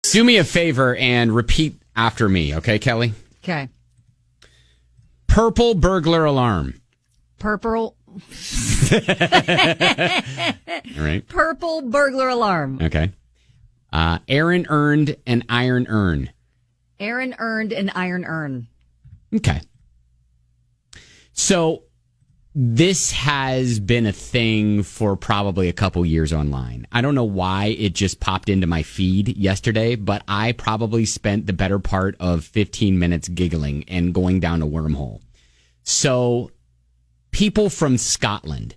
Do me a favor and repeat after me, okay, Kelly? Okay. Purple burglar alarm. Purple. All right. Purple burglar alarm. Okay. Aaron earned an iron urn. Aaron earned an iron urn. Okay. So this has been a thing for probably a couple years online. I don't know why it just popped into my feed yesterday, but I probably spent the better part of 15 minutes giggling and going down a wormhole. So people from Scotland,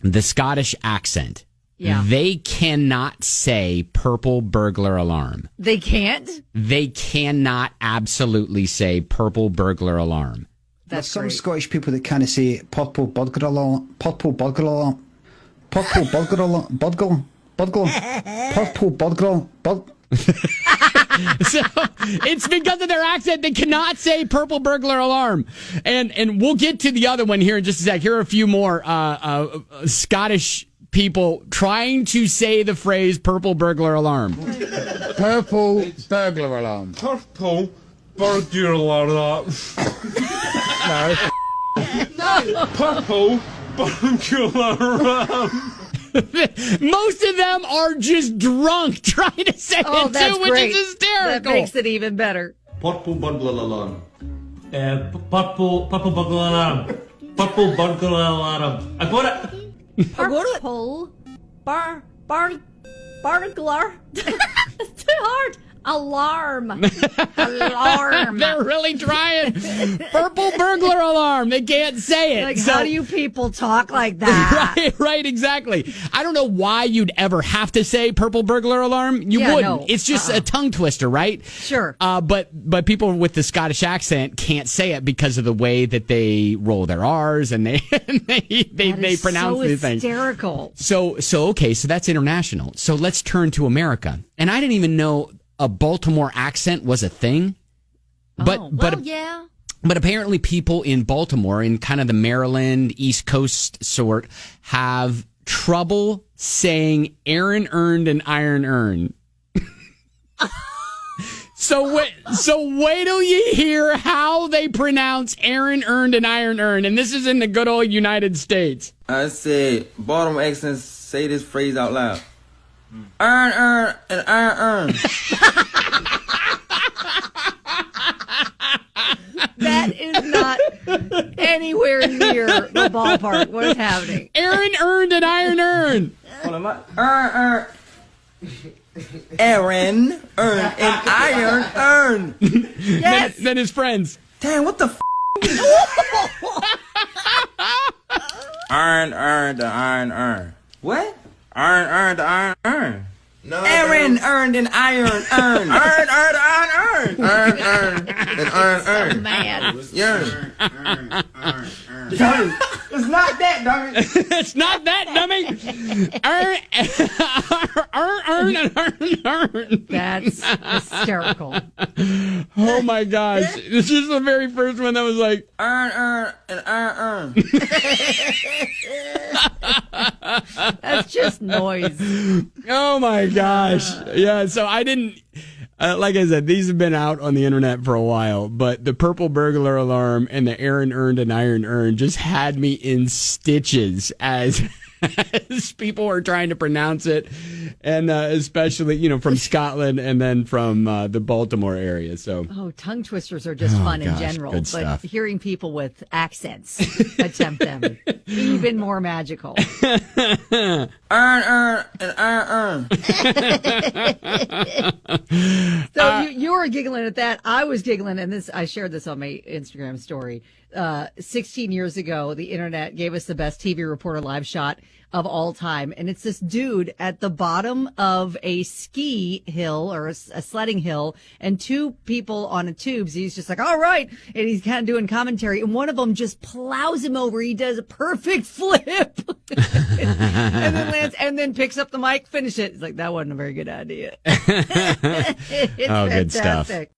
the Scottish accent, they cannot say purple burglar alarm. They can't? They cannot absolutely say purple burglar alarm. There's some Scottish people that kind of say purple burglar alarm, purple burglar alarm, purple burglar alarm, burglar, purple burglar, So it's because of their accent. They cannot say purple burglar alarm. And we'll get to the other one here in just a sec. Here are a few more Scottish people trying to say the phrase purple burglar alarm. Purple burglar alarm. Purple burglar alarm. No. Purple burglar alarm. Most of them are just drunk trying to say it too, which is hysterical. That makes it even better. Purple burglar alarm. Purple burglar alarm. Purple burglar alarm. I got it. Purple burglar. It's too hard. Alarm. Alarm. They're really trying. Purple burglar alarm. They can't say it. Like, how do you people talk like that? Right, exactly. I don't know why you'd ever have to say purple burglar alarm. You wouldn't. No. It's just a tongue twister, right? Sure. But people with the Scottish accent can't say it because of the way that they roll their R's and they pronounce these things. Hysterical. So okay, so that's international. So let's turn to America. And I didn't even know a Baltimore accent was a thing. But apparently people in Baltimore, in kind of the Maryland, East Coast sort, have trouble saying Aaron earned an iron urn. So wait till you hear how they pronounce Aaron earned an iron urn. And this is in the good old United States. I said, Baltimore accents say this phrase out loud. Earn, and earn. That is not anywhere near the ballpark. What is happening? Aaron earned an iron urn. Hold on, Aaron earned an iron urn. Yes. Then his friends. Damn, what the f***? Earned the iron urn. What? Earned the iron urn. No, Aaron earned an iron urn. Earned an iron urn. Earned an iron urn. Man. Earn. It's not that, dummy. It's not that, dummy. Earn. That's hysterical. Oh my gosh. This is the very first one that was like, Earn, and earn. That's just noise. oh my gosh. Yeah, so I didn't, like I said, these have been out on the internet for a while, but the purple burglar alarm and the Aaron earned an iron urn just had me in stitches as people are trying to pronounce it, and especially, from Scotland and then from the Baltimore area. So, tongue twisters are just fun in general, good but stuff. hearing people with accents attempt them, even more magical. Earn, and earn. So you were giggling at that. I was giggling, and I shared this on my Instagram story. 16 years ago, the internet gave us the best TV reporter live shot of all time. And it's this dude at the bottom of a ski hill or a sledding hill and two people on a tubes. He's just like, all right. And he's kind of doing commentary. And one of them just plows him over. He does a perfect flip and then lands and then picks up the mic, finish it. He's like, that wasn't a very good idea. It's good stuff. fantastic.